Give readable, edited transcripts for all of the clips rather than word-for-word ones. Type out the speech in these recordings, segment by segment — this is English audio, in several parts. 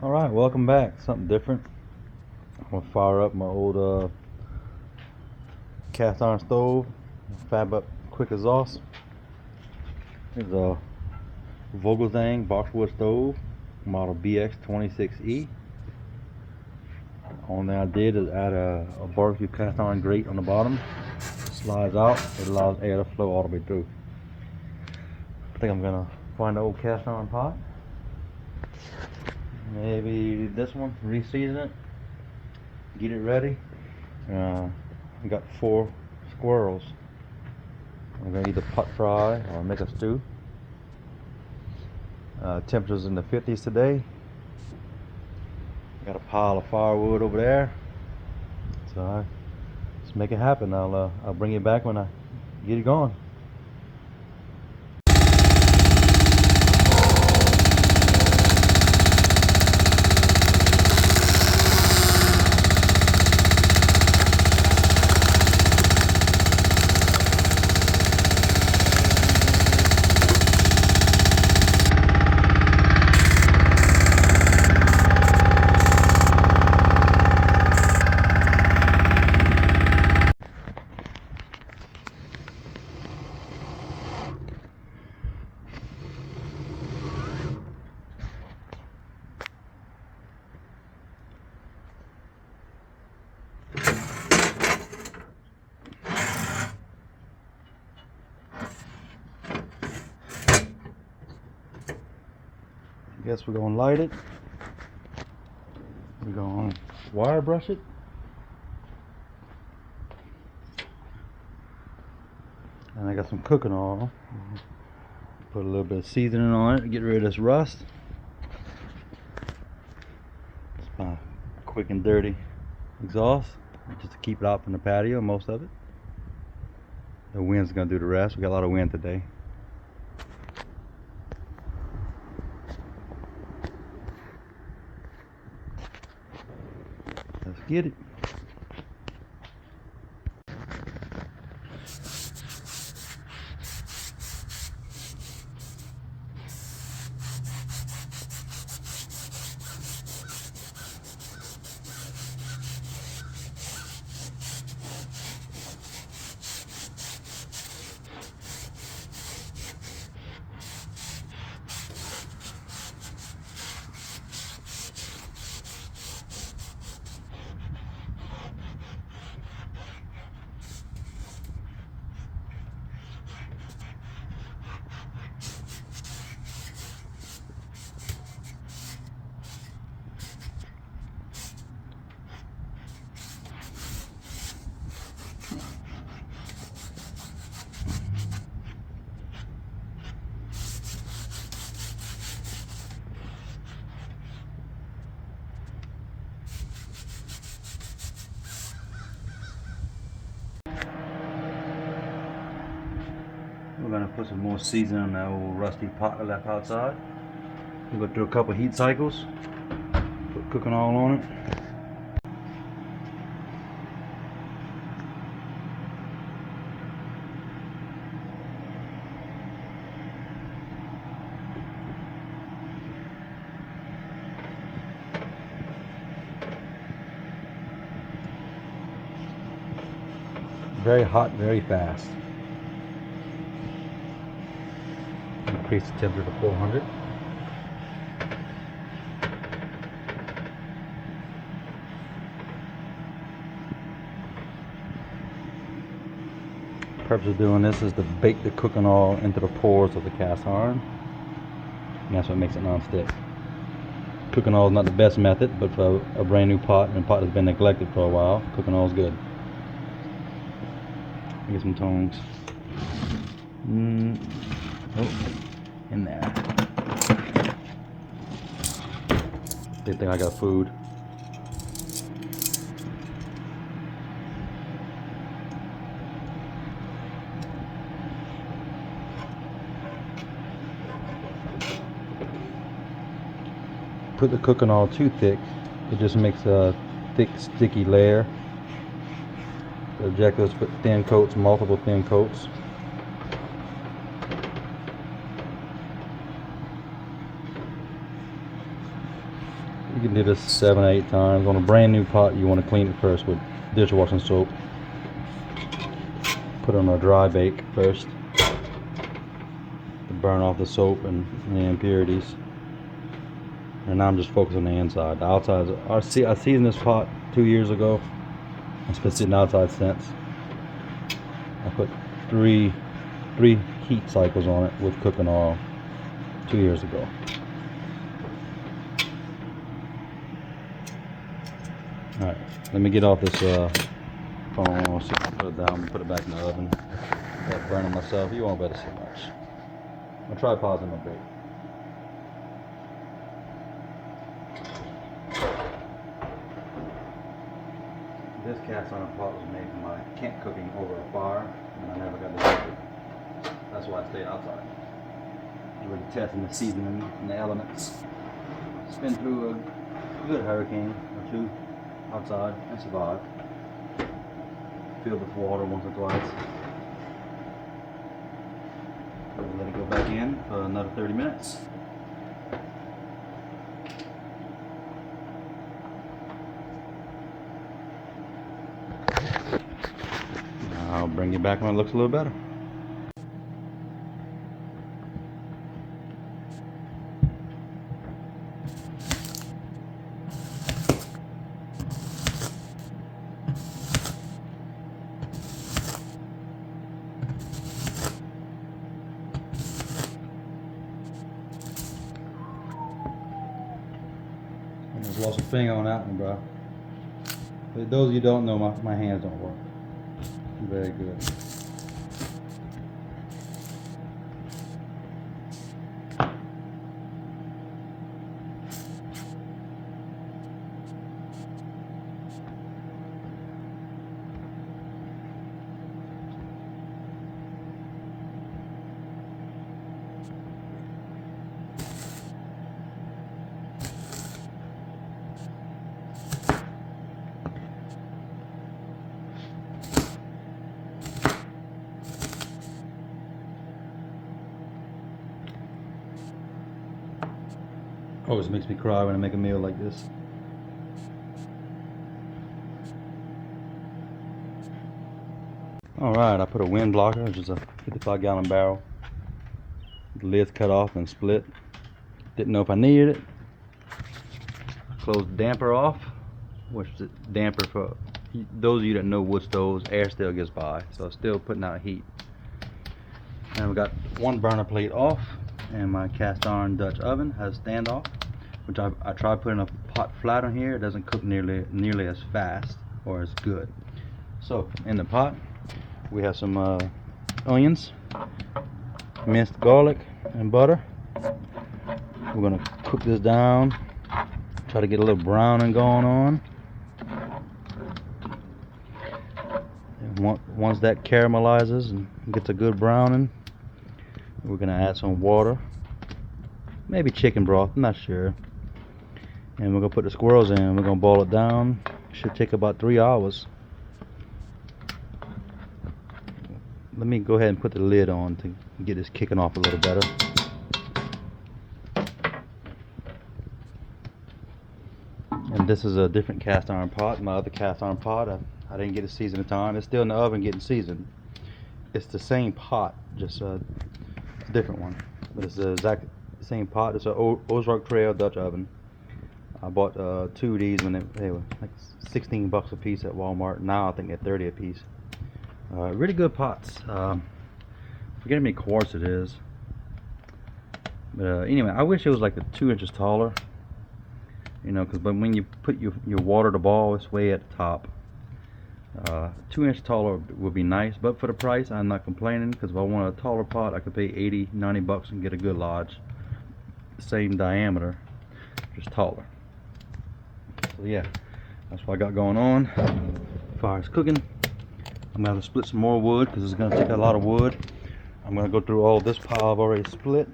Alright, welcome back. Something different. I'm gonna fire up my old cast iron stove, fab up quick exhaust. Here's a Vogelzang boxwood stove, model BX26E. Only thing I did is add a barbecue cast iron grate on the bottom. Slides out, it allows air to flow all the way through. I think I'm gonna find an old cast iron pot. Maybe this one, reseason it, get it ready. I got 4 squirrels. I'm gonna either pot fry or make a stew. Temperatures in the 50s today. Got a pile of firewood over there, so let's make it happen. I'll bring it back when I get it going. Guess we're gonna light it. We're gonna wire brush it. And I got some cooking oil. Put a little bit of seasoning on it to get rid of this rust. It's my quick and dirty exhaust, just to keep it out from the patio, most of it. The wind's gonna do the rest. We got a lot of wind today. Let's get it. We're gonna put some more seasoning on that old rusty pot I left outside. We'll go through a couple heat cycles. Put cooking oil on it. Very hot, very fast. Increase the temperature to 400. The purpose of doing this is to bake the cooking oil into the pores of the cast iron, and that's what makes it non-stick. Cooking oil is not the best method, but for a brand new pot and a pot that's been neglected for a while, cooking oil is good. Get some tongs. Oh, in there. They think I got food. Put the cooking oil too thick, it just makes a thick, sticky layer. The objective is to put thin coats, multiple thin coats. You can do this 7 or 8 times. On a brand new pot, you want to clean it first with dishwashing soap. Put it on a dry bake first to burn off the soap and the impurities. And now I'm just focused on the inside. The outside, I seasoned this pot 2 years ago. It's been sitting outside since. I put three heat cycles on it with cooking oil 2 years ago. Alright, let me get off this phone. I'll see if I can put it down and put it back in the oven. Without burning myself. You won't better see much. My tripod's in my bake. This cast iron pot was made for my camp cooking over a fire, and I never got to use it. That's why I stayed outside. Really testing the seasoning and the elements. It's been through a good hurricane or two outside and survived. Filled with water once or twice. Let it go back in for another 30 minutes. I'll bring you back when it looks a little better. I just lost a finger on that one, bro. For those of you who don't know, my hands don't work very good. Always makes me cry when I make a meal like this. Alright, I put a wind blocker, which is a 55-gallon barrel. The lid's cut off and split. Didn't know if I needed it. Closed the damper off, which is a damper for those of you that know wood stoves, air still gets by, so it's still putting out heat. And we got one burner plate off, and my cast iron Dutch oven has standoff, which I tried putting a pot flat on here. It doesn't cook nearly as fast or as good. So in the pot we have some onions, minced garlic, and butter. We're gonna cook this down, try to get a little browning going on. And once that caramelizes and gets a good browning, we're gonna add some water, maybe chicken broth, I'm not sure. And we're gonna put the squirrels in. We're gonna boil it down. Should take about 3 hours. Let me go ahead and put the lid on to get this kicking off a little better. And this is a different cast iron pot. My other cast iron pot, I didn't get it seasoned in time. It's still in the oven getting seasoned. It's the same pot, just a different one. But it's the exact same pot. It's a Ozark Trail Dutch oven. I bought 2 of these when they were like 16 bucks a piece at Walmart. Now I think they're 30 a piece. Really good pots. Forget how many quarts it is. But anyway, I wish it was like 2 inches taller. You know, because when you put your water to boil, it's way at the top. 2 inches taller would be nice, but for the price, I'm not complaining, because if I want a taller pot, I could pay 80, 90 bucks and get a good lodge. Same diameter, just taller. So yeah, that's what I got going on. Fire's cooking. I'm gonna have to split some more wood because it's gonna take a lot of wood. I'm gonna go through all this pile I've already split.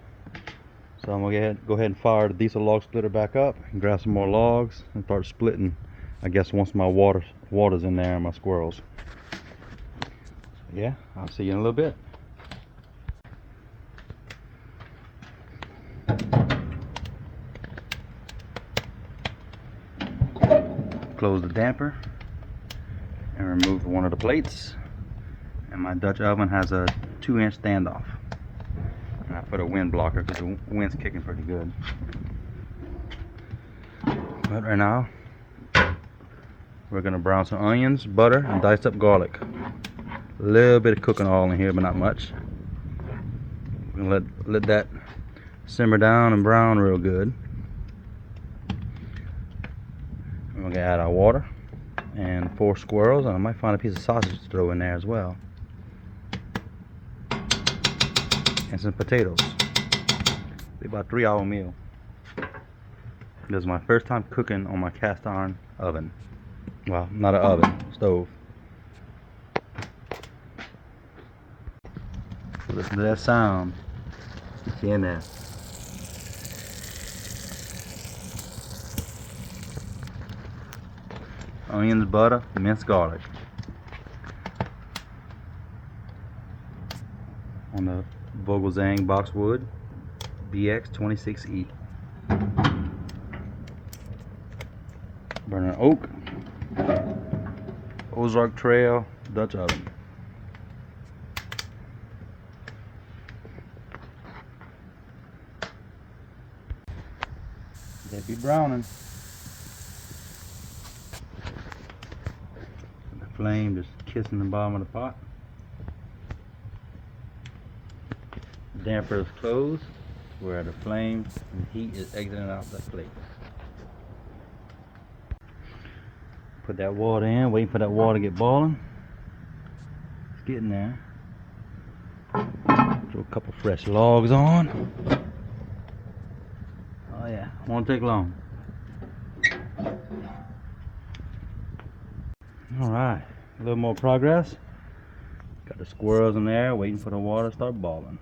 So I'm gonna go ahead and fire the diesel log splitter back up and grab some more logs and start splitting, I guess, once my water's in there and my squirrels. Yeah, I'll see you in a little bit. close the damper and remove one of the plates. And my Dutch oven has a 2-inch standoff. And I put a wind blocker because the wind's kicking pretty good. But right now, we're gonna brown some onions, butter, and diced up garlic. A little bit of cooking oil in here, but not much. We're gonna let that simmer down and brown real good. We're gonna add our water and 4 squirrels, and I might find a piece of sausage to throw in there as well. And some potatoes. Be about a 3-hour meal. This is my first time cooking on my cast iron oven. Well, not an oven, stove. Listen to that sound. Get you in there. Onions, butter, minced garlic. On the Vogelzang boxwood BX26E. Burning oak. Ozark Trail Dutch oven. They be browning. The flame just kissing the bottom of the pot. The damper is closed, where the flame and heat is exiting out the plate. Put that water in, waiting for that water to get boiling. It's getting there. Throw a couple fresh logs on. Oh yeah, won't take long. Alright, a little more progress. Got the squirrels in there, waiting for the water to start boiling.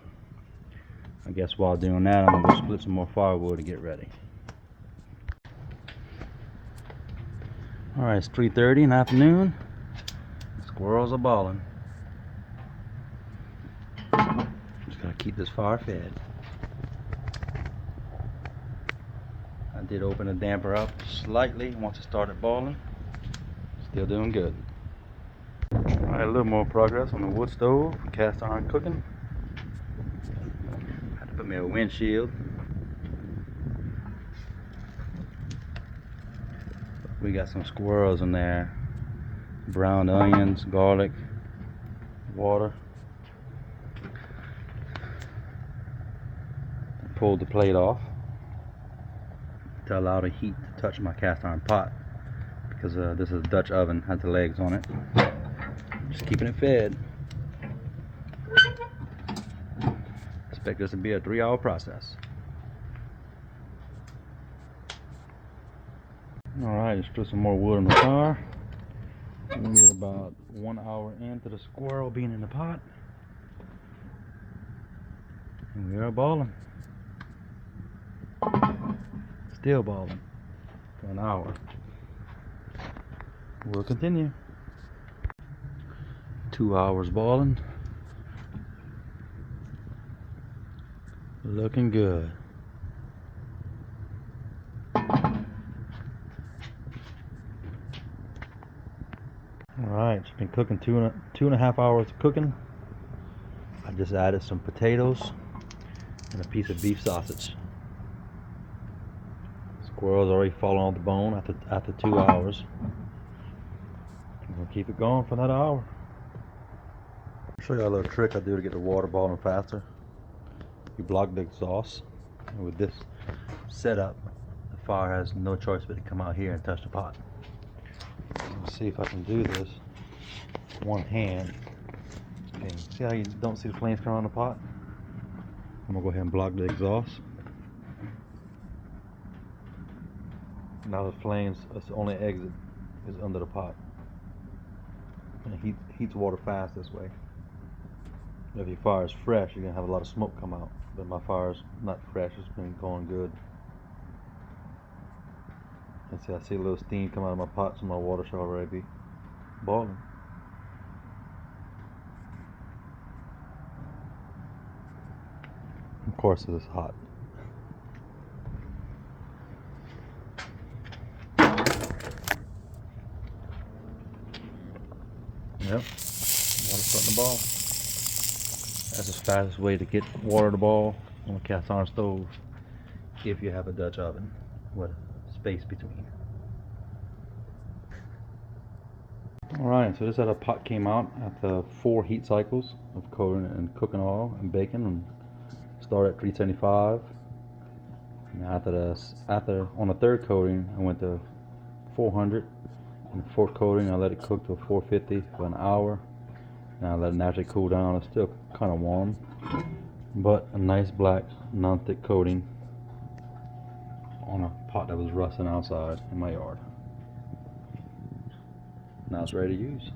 I guess while doing that, I'm going to split some more firewood to get ready. Alright, it's 3:30 in the afternoon. The squirrels are boiling. Just gotta keep this fire fed. I did open the damper up slightly once it started boiling. Still doing good. Alright, a little more progress on the wood stove, cast iron cooking. Had to put me a windshield. We got some squirrels in there. Browned onions, garlic, water. Pulled the plate off to allow the heat to touch my cast iron pot, because this is a Dutch oven, has the legs on it. Just keeping it fed. Expect this to be a 3-hour process. Alright, just threw some more wood on the fire. We're about 1 hour into the squirrel being in the pot. And we are boiling. Still boiling for an hour. We'll continue. 2 hours boiling. Looking good. Alright, it's been cooking two and a half hours of cooking. I just added some potatoes and a piece of beef sausage. Squirrels already falling off the bone after 2 hours. We'll keep it going for another hour. I'll show you a little trick I do to get the water boiling faster. You block the exhaust, and with this setup, the fire has no choice but to come out here and touch the pot. Let's see if I can do this. One hand. Okay, see how you don't see the flames come on the pot? I'm gonna go ahead and block the exhaust. Now the flames, it's the only exit is under the pot. And it heats water fast this way. If your fire is fresh, you're gonna have a lot of smoke come out. But my fire is not fresh, it's been going good. And see, I see a little steam come out of my pot, so my water should already be boiling. Of course it is hot. Yep, water starting to ball. That's the fastest way to get water to ball on a cast iron stove if you have a Dutch oven with space between. Alright, so this is how the pot came out after 4 heat cycles of coating and cooking oil and bacon, and started at 375. And after on the third coating I went to 400, and the fourth coating I let it cook to 450 for an hour. Now I let it naturally cool down. It's still kind of warm, but a nice black non-thick coating on a pot that was rusting outside in my yard. Now it's ready to use.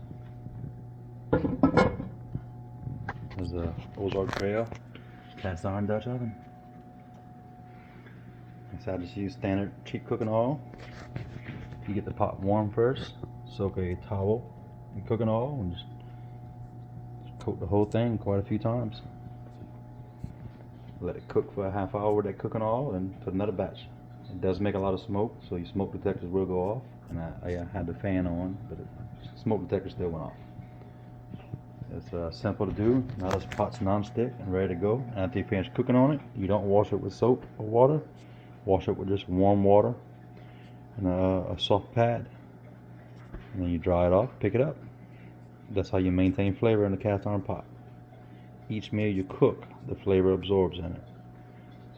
There's a Ozark Trail cast iron Dutch oven. So I just use standard cheap cooking oil. You get the pot warm first, soak a towel in cooking oil and just coat the whole thing quite a few times. Let it cook for a half hour with that cooking oil, and put another batch. It does make a lot of smoke, so your smoke detectors will go off. And I had the fan on, but the smoke detector still went off. It's simple to do. Now this pot's non-stick and ready to go. And after you finish cooking on it, you don't wash it with soap or water. Wash it with just warm water and a soft pad. And then you dry it off, pick it up. That's how you maintain flavor in a cast iron pot. Each meal you cook, the flavor absorbs in it.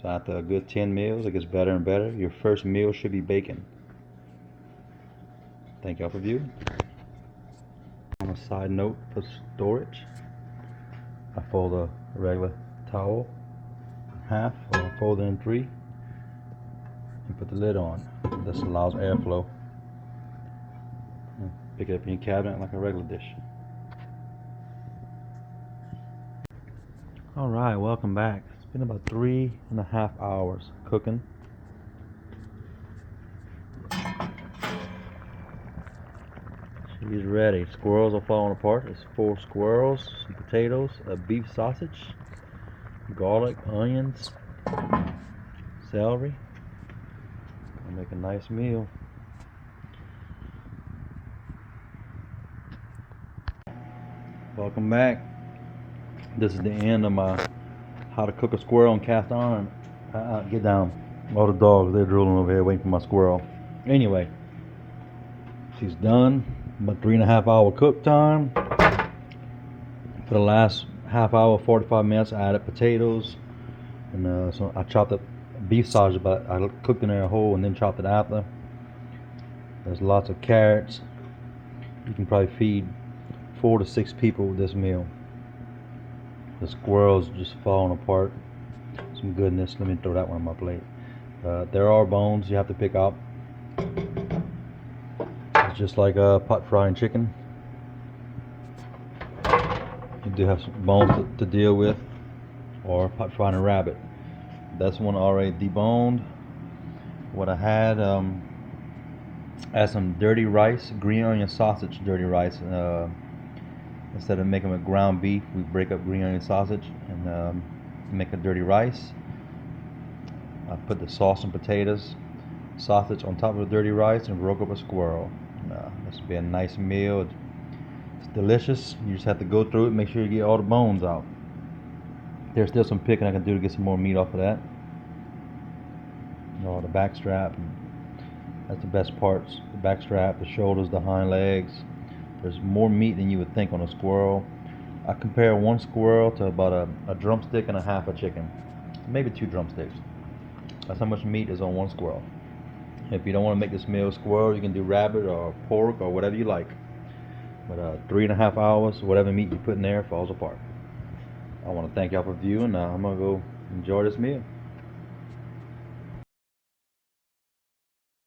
So after a good 10 meals, it gets better and better. Your first meal should be bacon. Thank y'all for viewing. On a side note for storage, I fold a regular towel in half, or fold it in 3, and put the lid on. This allows airflow. And pick it up in your cabinet like a regular dish. Alright, welcome back. It's been about 3.5 hours cooking. She's ready. Squirrels are falling apart. It's 4 squirrels, some potatoes, a beef sausage, garlic, onions, celery. I'll make a nice meal. Welcome back. This is the end of my how to cook a squirrel on cast iron. Get down. All the dogs, they're drooling over here waiting for my squirrel. Anyway, she's done. About 3.5 hour cook time. For the last half hour, 45 minutes, I added potatoes. And so I chopped up beef sausage, but I cooked in there whole and then chopped it after. There's lots of carrots. You can probably feed 4 to 6 people with this meal. The squirrels just falling apart. Some goodness. Let me throw that one on my plate. There are bones you have to pick out. It's just like pot frying chicken. You do have some bones to deal with, or pot frying a rabbit. That's one already deboned. What I had, some dirty rice, green onion sausage dirty rice. Instead of making with ground beef, we break up green onion sausage and make a dirty rice. I put the sauce and potatoes, sausage on top of the dirty rice, and broke up a squirrel. This will be a nice meal. It's delicious. You just have to go through it, make sure you get all the bones out. There's still some picking I can do to get some more meat off of that. The back strap. That's the best parts. The back strap, the shoulders, the hind legs. There's more meat than you would think on a squirrel. I compare one squirrel to about a drumstick and a half a chicken. Maybe 2 drumsticks. That's how much meat is on one squirrel. If you don't want to make this meal squirrel, you can do rabbit or pork or whatever you like. But 3.5 hours, whatever meat you put in there falls apart. I want to thank y'all for viewing. I'm going to go enjoy this meal.